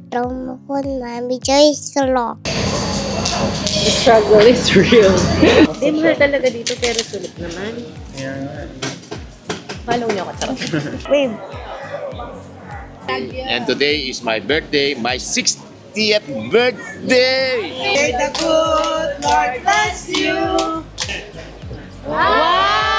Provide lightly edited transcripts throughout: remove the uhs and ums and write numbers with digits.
trauma ko na Joyce Lock. The struggle is real. Di mahal talaga dito pero sulit naman. Follow niyo ako, charot. Wave. And today is my birthday, my 60th birthday! May the good Lord bless you! Wow!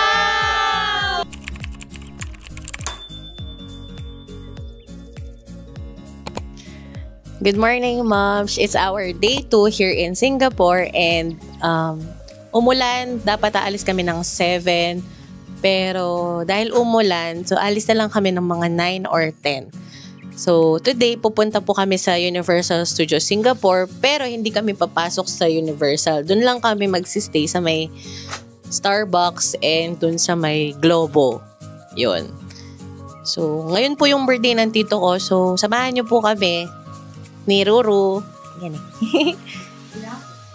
Good morning, moms. It's our day 2 here in Singapore and umulan. Dapat aalis kami ng 7. Pero dahil umulan, so alis na lang kami ng mga 9 or 10. So today, pupunta po kami sa Universal Studios Singapore pero hindi kami papasok sa Universal. Doon lang kami magsistay sa may Starbucks and doon sa may Globo. Yun. So ngayon po yung birthday ng tito ko. So samahan niyo po kami ni Ruru. Yan eh.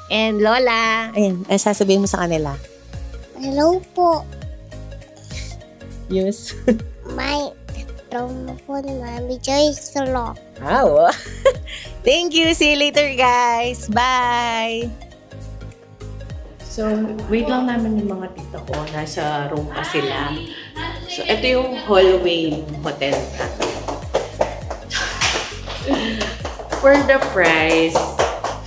And Lola. Ayun, sasabihin mo sa kanila. Hello po. Yes. My trauma ko na Joyce Lock. Wow. Thank you. See you later, guys. Bye. So, wait lang namin yung mga tita ko. Nasa room pa sila. So, ito yung hallway ng hotel natin. For the price,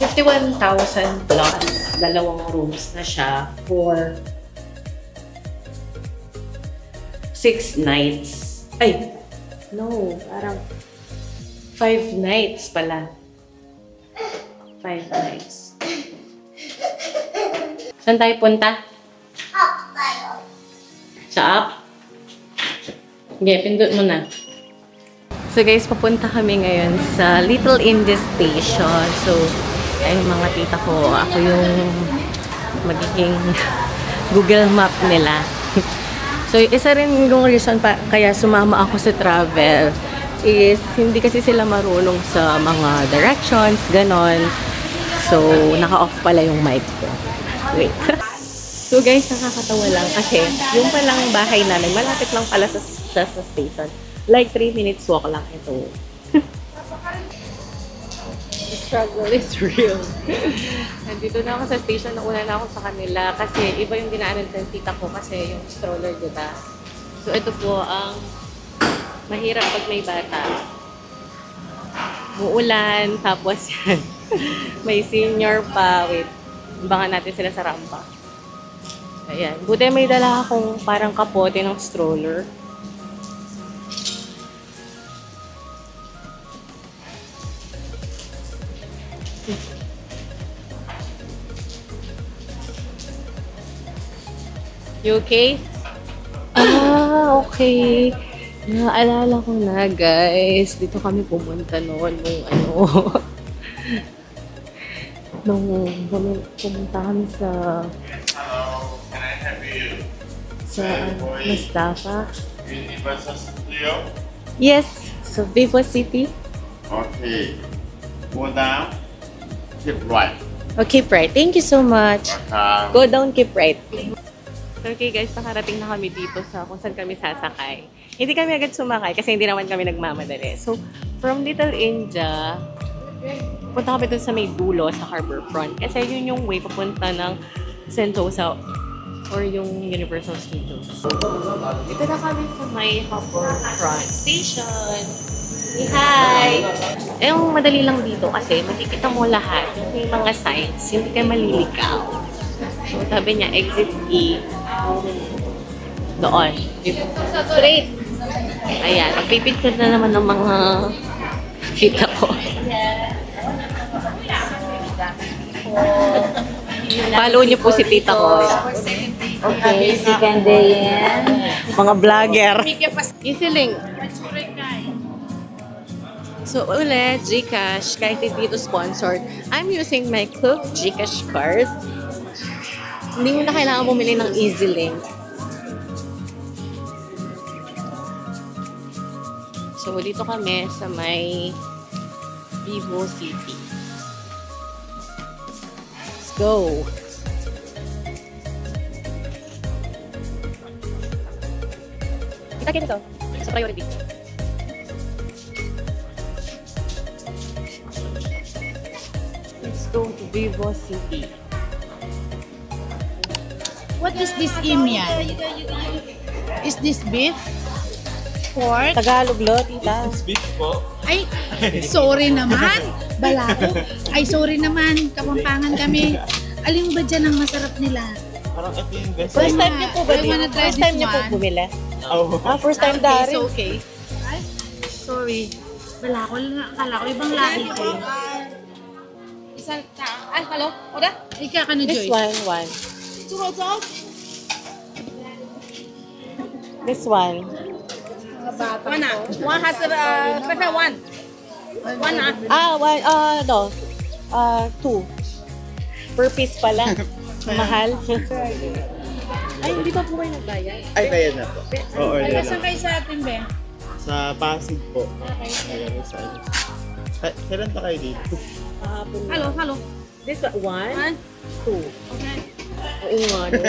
51,000 plus. Dalawang rooms na siya for 6 nights. Ay, no, parang 5 nights pala. 5 nights. Saan tayo punta? Up tayo. Sa up? Sige, pindot mo na. So guys, papunta kami ngayon sa Little India Station. So, ay mga tita ko, ako yung magiging Google Map nila. So, isa rin yung reason pa kaya sumama ako sa travel is hindi kasi sila marunong sa mga directions, ganon. So, naka-off pala yung mic ko. Wait. So guys, nakakatawa lang kasi yung palang bahay namin, malapit lang pala sa station. Like 3 minutes walk lang ito. The struggle is real. Nandito na ako sa station, nauna na ako sa kanila kasi iba yung dinaanan ng tita ko kasi yung stroller, diba? So ito po ang mahirap pag may bata. Muulan, tapos yan. May senior pa. Wait, abangan natin sila sa rampa. Ayan. Buti may dala akong parang kapote ng stroller. You okay? Ah, okay. Naalala ko na, guys. Dito kami pumunta noon nung pumunta kami sa Mustafa. Universal Studio? Yes. So, Vivo City. Okay. Go down. Keep right. Okay, right. Thank you so much. Welcome. Go down, keep right. Okay guys, nakarating na kami dito sa kung saan kami sasakay. Hindi kami agad sumakay kasi hindi naman kami nagmamadali. So, from Little India, punta kami dun sa may dulo sa Harbourfront. Kasi yun yung way papunta ng Sentosa or yung Universal Studios. So, dito na kami sa may Harbourfront Station. Hi! Eh, yung madali lang dito kasi makikita mo lahat. May mga signs, hindi ka malilikaw. So, sabi niya, exit E. Doon. Straight. Ayan. Magpipicture na naman ng mga tita ko. Follow niyo po si tita ko. Okay, second day yan. Mga vlogger. Easy link. So, ulit, Gcash. Kahit hindi ito sponsored, I'm using my Cook Gcash card. Hindi mo na kailangan bumili ng EasyLink. So, dito kami sa may Vivo City. Let's go! Kita kayo nito sa priority. to Vivo City. What is this Imian? Is this beef? Pork? Tagalog lo, tita. Ay, sorry naman. Balako. Ay, sorry naman. Kapampangan kami. Alin ba dyan ang masarap nila? Parang ito yung best. First time niyo po ba I wanna try First time this niyo po one. bumili? Oh. First time Okay, dari. so okay. Ay, sorry. Balako lang. Akala ko ibang lahi ko. Hello, order. Ika ka na, This Joy. one. This one. One one has better one. One One, no. Two. Per piece pala. Mahal. Ay, hindi pa po kayo nagbayad? Ay, bayad na po. Oo, order Ay, saan na. kayo sa atin, Ben? Sa Pasig po. Ayun, sa ano. Kailan pa kayo dito? Kahapon na. hello. This one, One. two. Okay. Oo nga, no.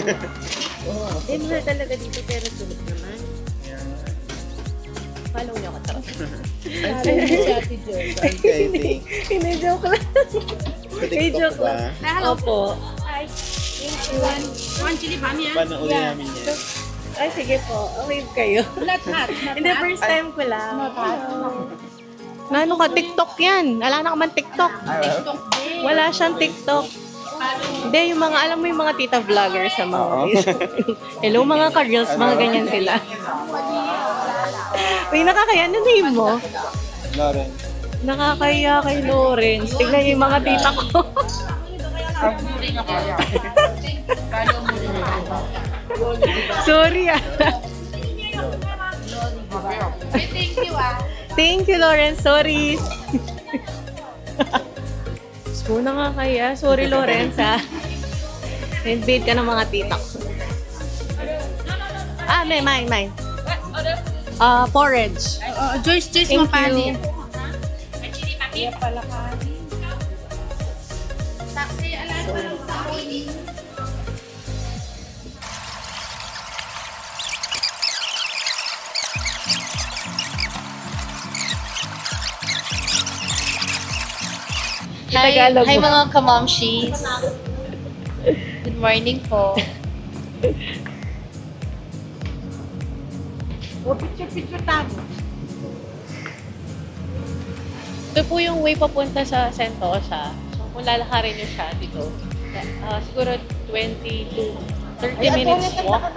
Eh, mahal talaga dito, pero sunod naman. Follow niyo ako, tara. Si Ate Joy. Okay, thank Hindi, joke lang. Sa TikTok ba? Hello. Opo. One chili bami ah. Paano uli namin yan? Ay, sige po. Wave kayo. Not hot. Hindi, first time ko lang. Na ano ka, TikTok yan. Wala na ka man TikTok. Wala siyang TikTok. Hindi, yung mga, alam mo yung mga tita vloggers sa mga hello mga ka-reels, mga ganyan sila. Uy, nakakaya. Ano name mo? Lauren. Nakakaya kay Lawrence. Tignan niyo yung mga tita ko. Sorry ah. Thank you, Lawrence. Sorry. So, nakakaya. Sorry, Lawrence, ha. Invade ka ng mga tita ko. Mine. Porridge. Joyce, Thank mapali. you. Tagalog Hi mo. mga kamamshis. Good morning po. Picture tabo. Ito po yung way papunta sa Sentosa. So, kung lalakarin nyo siya dito, siguro 20 to 30 minutes walk.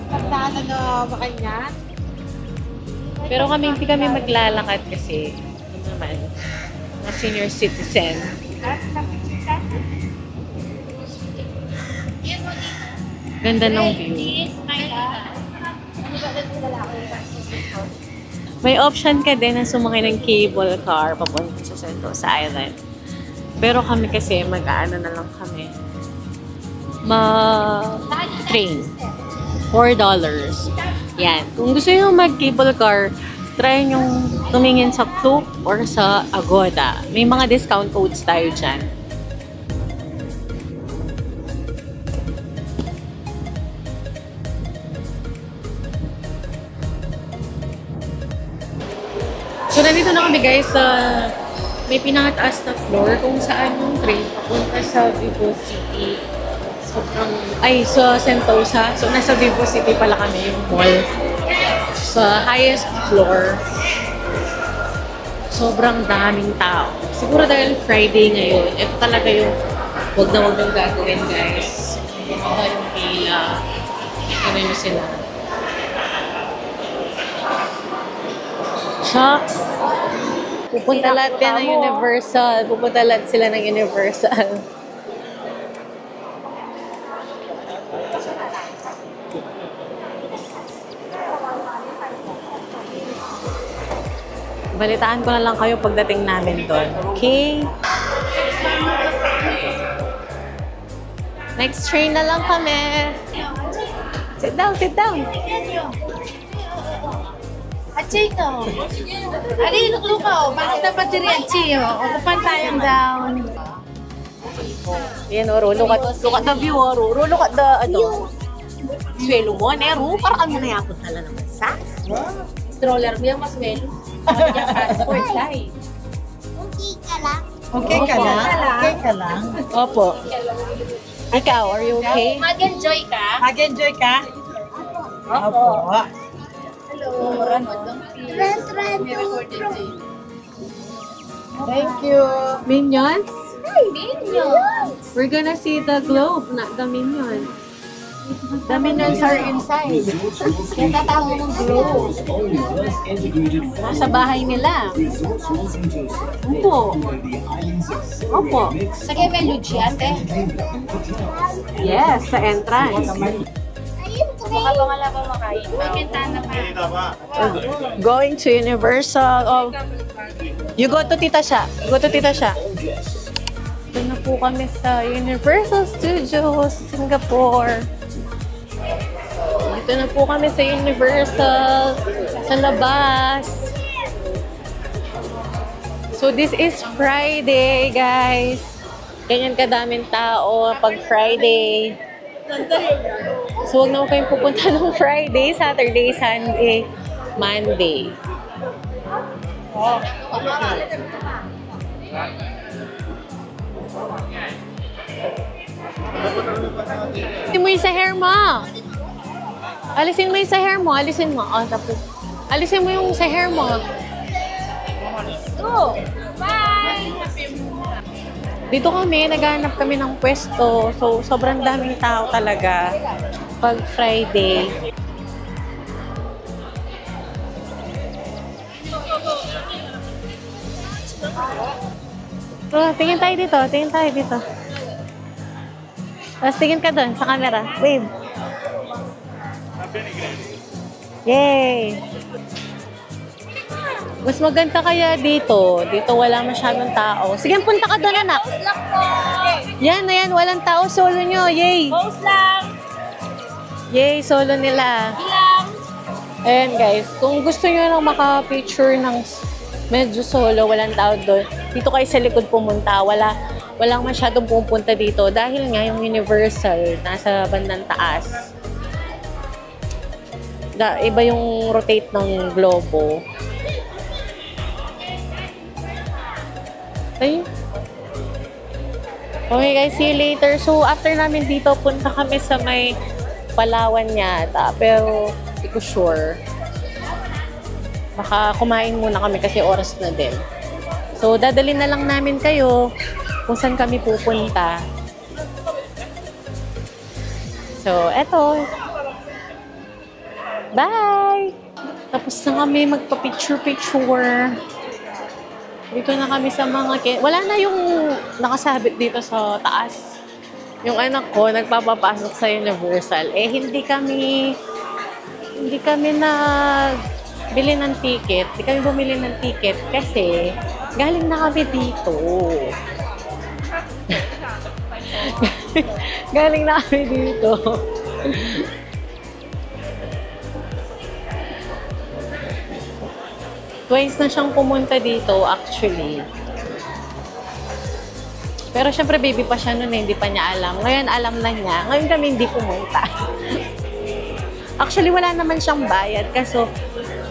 Pagdaan na makanya. Pero hindi kami maglalakad kasi, ano naman, mga senior citizen. Ganda ng view. May option ka din na sumakay ng cable car papunta sa Sentosa Island. Pero kami kasi, mag-ano na lang kami. Train. $4. Yan. Kung gusto nyo mag-cable car, try nyo tumingin sa Klook or sa Agoda. May mga discount codes tayo dyan. So, nandito na kami guys sa may pinakataas na floor kung saan yung train papunta sa Vivo City. Sa Sentosa. So, nasa Vivo City pala kami, yung mall. Sa highest floor. Sobrang daming tao. Siguro dahil Friday ngayon, ito talaga yung wag na gagawin guys. Bumaba yung pila. Ano nyo sila. Shucks! Pupunta lahat yan ng Universal. Pupunta lahat sila ng Universal. Balitaan ko na lang kayo pagdating namin doon. Okay? Next train na lang kami. Sit down, sit down. Achito. Ali, lukaw. Bakit dapat diri Achio? Upan tayong down. Yan, Oro. Look at the view, Oro. Look at the, swelo mo, Nero. Para kami nayakot na lang naman sa. Stroller mo yung mas well. Passport guys. Okay ka lang. Okay ka lang? Okay ka lang? Opo. Ikaw, are you okay? Mag-enjoy ka? Mag-enjoy ka? Opo. Thank you. Minions? Minions! We're gonna see the globe, not the minions. The minions are inside. Natatawa ng globe. Nasa bahay nila. Opo. Opo. Sa Gemelugi, ate. Yes, sa entrance. Baka ba wala pa makain? May bintana pa. Going to Universal. Oh. You go to Tita Sha. Go to Tita Sha. Ito na po kami sa Universal Studios, Singapore. Dito na po kami sa Universal, sa labas. So this is Friday, guys. Ganyan kadaming tao pag Friday. So huwag naman kayong pupunta ng Friday, Saturday, Sunday, Monday. Alisin mo yung sa hair mo. Alisin mo yung sa hair mo. Alisin mo. Oh, tapos. Alisin mo yung sa hair mo. Go! Bye! Dito kami, naghahanap kami ng pwesto. So, sobrang daming tao talaga pag Friday. So, tingin tayo dito. Tingin tayo dito. Tapos tingin ka doon sa camera. Wave. Yay! Mas maganda kaya dito. Dito wala masyadong tao. Sige, punta ka doon, anak. Post lang po! Yan, ayan. Walang tao. Solo nyo. Yay! Post lang! Yay! Solo nila. Bilang! Ayan, guys. Kung gusto nyo lang maka-picture ng medyo solo, walang tao doon, dito kayo sa likod pumunta. Walang masyadong pupunta dito. Dahil nga yung Universal, nasa bandang taas. Iba yung rotate ng globo. Ayun. Okay guys, see you later. So after namin dito, punta kami sa may Palawan yata. Pero hindi ko sure. Baka kumain muna kami kasi oras na din. So dadalhin na lang namin kayo kung saan kami pupunta. So eto. Bye! Tapos na kami magpa-picture-picture. Dito na kami sa mga... Wala na yung nakasabit dito sa taas. Yung anak ko, nagpapapasok sa Universal. Eh, hindi kami nagbili ng ticket. Hindi kami bumili ng ticket kasi galing na kami dito. Galing na kami dito. Twice na siyang pumunta dito, actually. Pero syempre, baby pa siya noon, hindi pa niya alam. Ngayon, alam na niya. Ngayon kami hindi pumunta. Actually, wala naman siyang bayad. Kaso,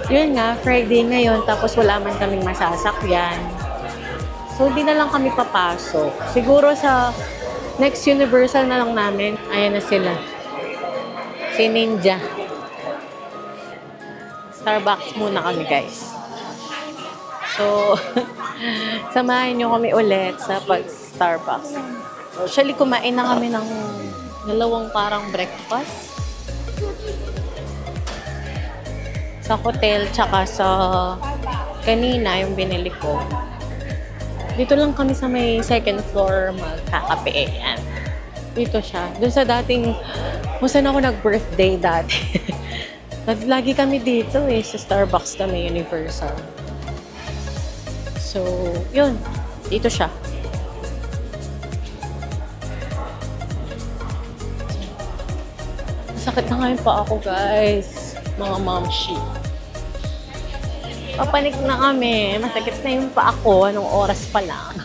yun nga, Friday ngayon, tapos wala man kaming masasakyan. So, hindi na lang kami papasok. Siguro sa next Universal na lang namin. Ayan na sila. Si Ninja. Starbucks muna kami, guys. So, samahan nyo kami ulit sa pag-Starbucks. Actually, kumain na kami ng dalawang parang breakfast. Sa hotel, tsaka sa kanina yung binili ko. Dito lang kami sa may second floor magkakape. Yan. Dito siya. Doon sa dating, kung saan ako nag-birthday dati. Lagi kami dito eh. Sa Starbucks kami, Universal. So, yun. Dito siya. Masakit na ngayon pa ako, guys. Mga momshi. Papanik na kami. Masakit na yung pa ako. Anong oras pa lang.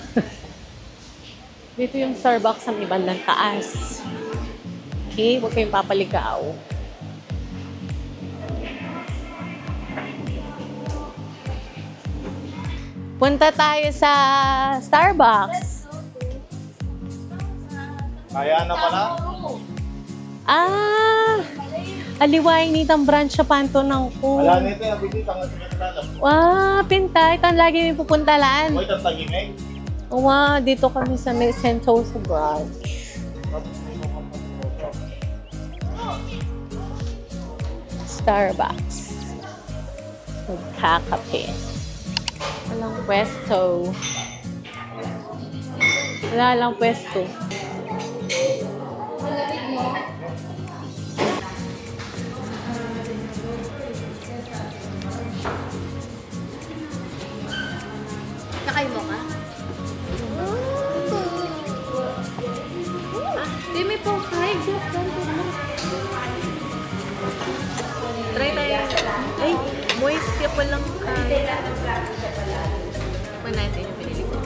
Dito yung Starbucks sa may bandang taas. Okay? Huwag kayong papaligaw. Punta tayo sa Starbucks. Kaya na pala? Aliway nitang branch sa panto ng ko. Wala nito yung bisit ang nagkakita. Pintay. Ito ang lagi may pupuntalaan. Hoy, tatagin eh. Dito kami sa may Sentosa branch. Starbucks. Magkakape. Walang pwesto. Wala lang pwesto. Nakay mo ka? Dimi po, kahit Try tayo. Ay, moist ka palang kaya. Tikman natin yung pinili ko.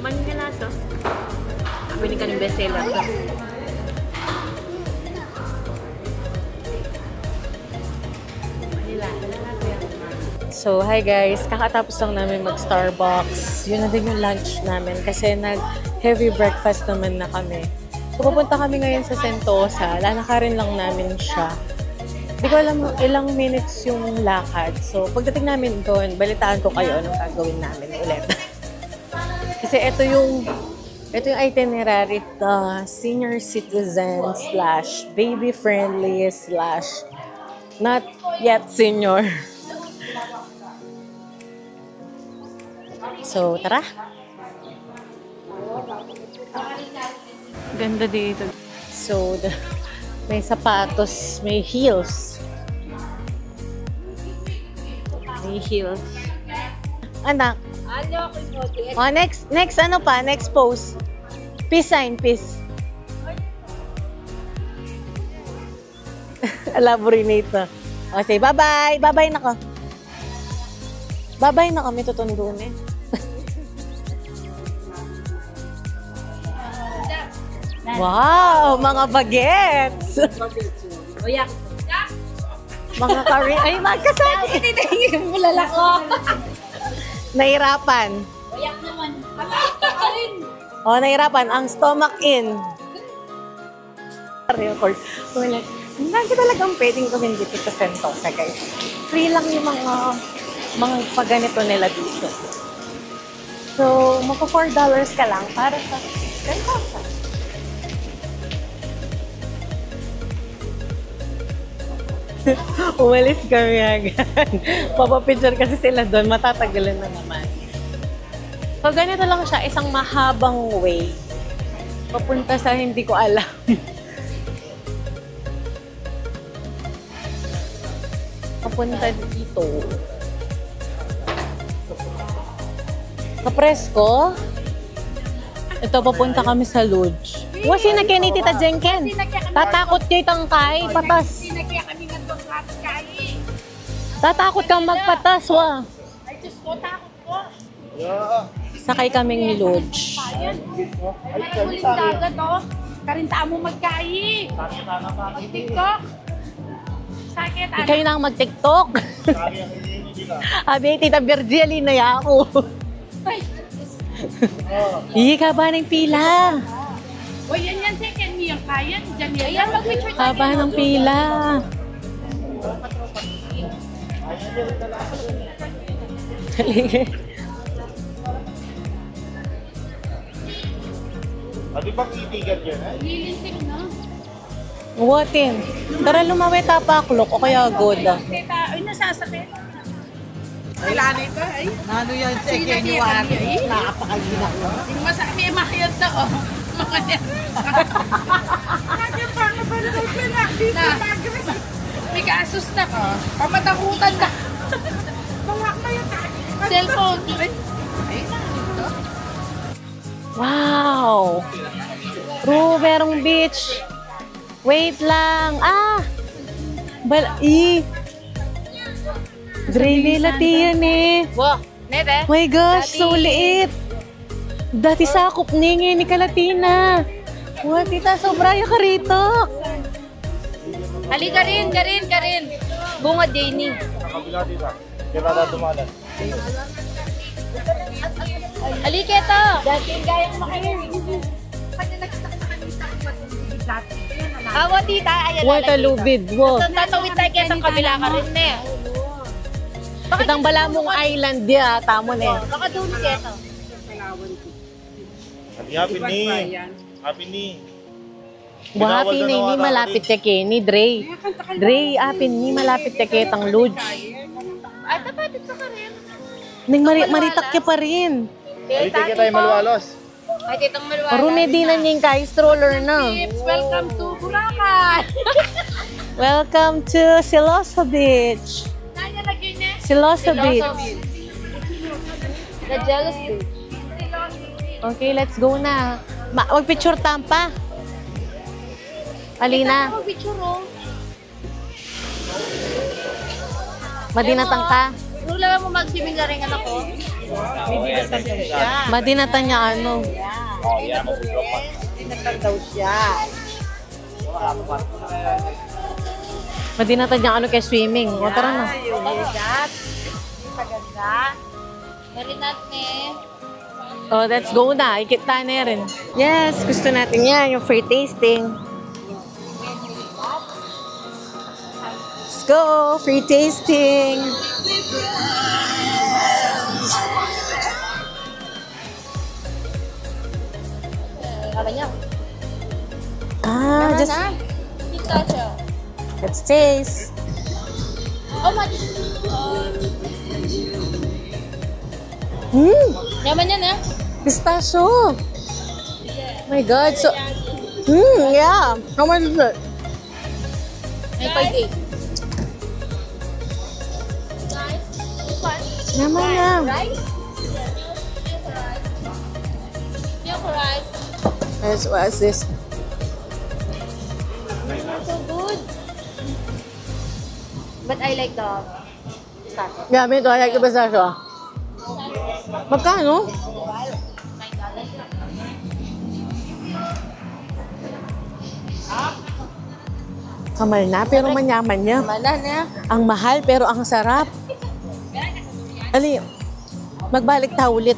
Manilasa. Pwede ka ng bestseller to. So, hi guys. Kakatapos lang namin mag-Starbucks. Yun na din yung lunch namin kasi nag-heavy breakfast naman na kami. So, pupunta kami ngayon sa Sentosa. Lalakarin lang namin siya. Hindi ko alam ilang minutes yung lakad. So, pagdating namin doon, balitaan ko kayo anong gagawin namin ulit. Kasi ito yung itinerary senior citizen / baby friendly / not yet senior. So, tara! Ganda dito. So, may sapatos, may heels. May heels. Anak. Next ano pa? Next pose. Peace sign, peace. Elaborate na. O, say bye-bye. Bye-bye na ka. Bye-bye na kami tutundun eh. Wow! Mga bagets! Mga curry. Ay, magkasakit! Tinitingin mo lalako. Nahirapan. Uyak naman. Rin. Nahirapan. Ang stomach in. Record. Wala. Hindi talagang pwedeng gawin dito sa Sentosa, guys. Free lang yung mga paganito nila dito. So, magpa $4 ka lang para sa Sentosa. Umalis kami agad. Papapicture kasi sila doon. Matatagalan na naman. So, ganito lang siya. Isang mahabang way. Papunta sa hindi ko alam. Papunta dito. Kapresko. Ito, papunta kami sa lodge. Wasi na kaya ni Tita Jenken. Tatakot kayo tangkay. Patas. Tatakot kang magpatas, wa. Ay, Diyos ko, takot ko. Sakay kaming lodge. Ay, huling dagat, oh. Karintaan mo magkayi. Mag-tiktok. Sakit, ano? Kayo nang mag-tiktok. Abi, Tita Virgil, inaya ako. Ka ba ng pila? O, yan, second me yung kaya. Diyan yan, mag-picture tayo. Haba ng pila. Di ba kitigan yun eh? Lilintik na. Watin. Tara lumawi tapaklok o kaya goda. Teta, ay, nasasakit. Kailangan ito, ay. Ano yan, second one? Nakapakagina ko. Yung masabi, mahayad na, oh. Mahayad. Kaya pa, napanood ko na. May kasus na. Pamatakutan na. Bawak na yung cellphone. Wow! Ruberong Beach. Wait lang. Gravy latte yan eh. Wow, nebe. My gosh, so liit. Dati sakop ni Kalatina. Wow, tita, sobra yung karito. Halika rin. Bunga Dini. Nakabila dito. Aliketo! Dating gayang makahirin. Awa tita, ayan na. Waterlubid, wo. Tatawid tayo kaya sa kabila ka rin na. Itang Balamong Island dia, tamo na eh. Baka doon keto. Happy ni. Happy na ini malapit ka Kenny, Dre. Dre, happy ni malapit ka kitang Lodge. Ay, tapatit ka rin. Nang maritak ka pa rin. Dito tayo maluwalos. Ay, titang malwala. Arune di na niyang kay stroller na. Welcome to Boracay. Welcome to Siloso Beach. Nanya lagi niya. Siloso Beach. The jealous beach. Okay, let's go na. Mag-picture tampa. Alina, Picture oh. madinatang ka. Nula mo mag-swimming na rin anak ko. Madinatan niya ano. Tinatang daw siya. Madinatan niya ano kay swimming. O tara na. Yung higat. Paganda. Marinat ne. Oh, let's go na. Ikita na rin. Yes, gusto natin yan. Yung free tasting. Let's go. Free tasting. Kala niya. Just Pistachio. let's taste. Oh my. Yaman yan eh. Pistachio. My God. So, yeah. How much is it? May 5 Naman na. Rice? Milk rice. What's this? So good. But I like the pistachio. Yeah, me too. I like the pistachio. Magkano? Kamal na, pero manyaman niya. Mana na. Ang mahal, pero ang sarap. Ali, magbalik ta ulit.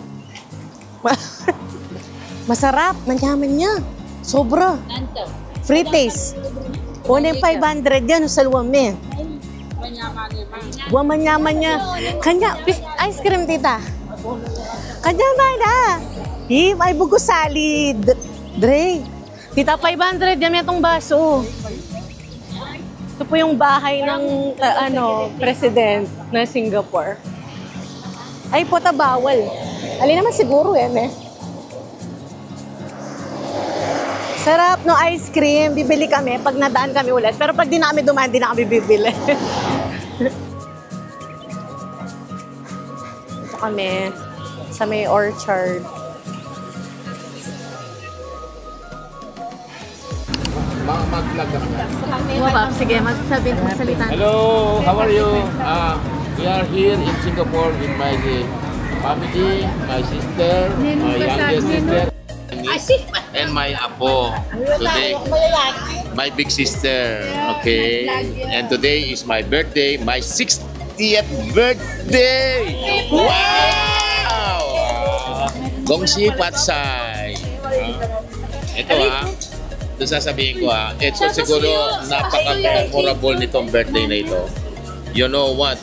Masarap, manyaman niya. Sobra. Nanto. Free taste. Una yung 500 yan, sa luwame. Manyaman niya. Kanya, ice cream, tita. Kanya ba na? Ay bugusali. Dre. Tita, 500 yan itong baso. Ito po yung bahay ng president ng Singapore. Ay, puta bawal. Alin naman siguro yan eh. Sarap no ice cream. Bibili kami pag nadaan kami ulit. Pero pag di na kami dumaan, di na kami bibili. Ito kami sa may orchard. Mag-vlog ka na. Wabab, sige, magsalita. Hello, how are you? We are here in Singapore with my family, my sister, my youngest sister, and my apo. Today, my big sister. Okay, and today is my birthday, my 60th birthday. Wow! Gongsi Patsai. Ito ito sasabihin ko ito siguro napaka-memorable nitong birthday na ito. You know what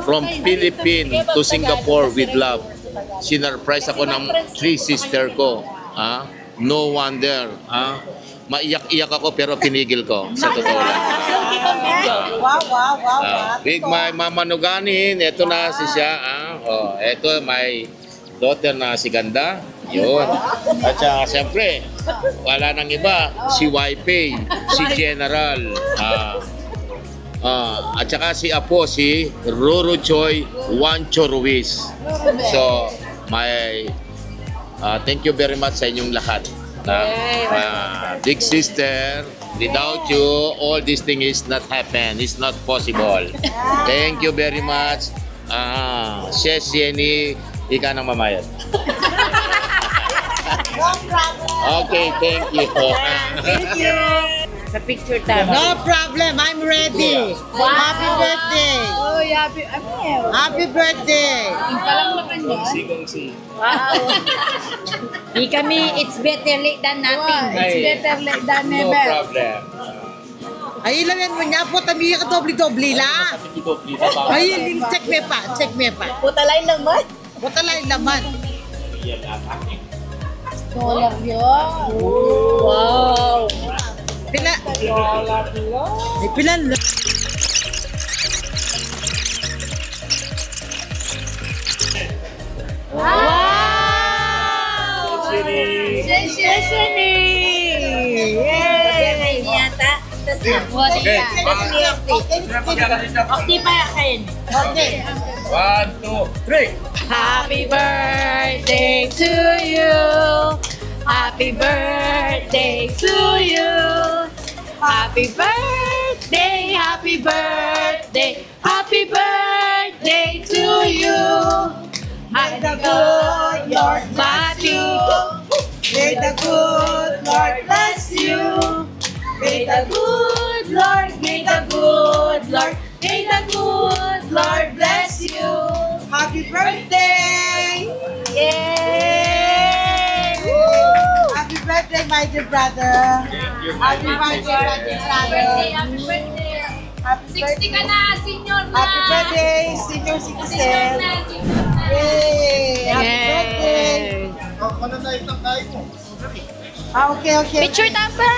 From Philippines to Singapore with love. Sinurprise ako ng 3 sister ko. No wonder. Maiyak-iyak ako pero pinigil ko sa totoo lang. Wow. With my mama Nuganin, ito na si siya. Ito my daughter na si Ganda. Yun. At siyempre, wala nang iba. Si YP, si General. At saka si Apo, si Roro Choi Wancho Ruiz. So, thank you very much sa inyong lahat. Big sister, without you, all this thing is not happen. It's not possible. Thank you very much. Shesieni, ika nang mamayad. Okay, thank you. Thank you. Sa picture tayo. No problem. I'm ready. Wow. Happy birthday. Oh, yeah. happy, Happy birthday! Yung palang makan yun. Wow. Di kami, it's better late than nothing. It's better late than No never. problem. Ay, ilamin mo niya po, tabi ka doble-doble la. Ay, check me pa. Putalay naman. Putalay laman. Dollar yun. Wow. Pila? Ay, pilan la. Yay! Niyata. Okay. Okay pa kain. Okay. 1, 2, 3. Happy birthday to you. Happy birthday to you. Happy birthday, happy birthday, happy birthday to you. May the good Lord bless you. May the good Lord bless you. May the good Lord, may the good Lord, may the good Lord bless you. Happy birthday! Yay! Happy birthday, my dear brother. Happy birthday, my dear brother. Happy birthday. Happy 60 ka na, senior na. Happy birthday, senior citizen. Yay! Happy birthday. Ano na itang kain mo? Okay. Picture tapa!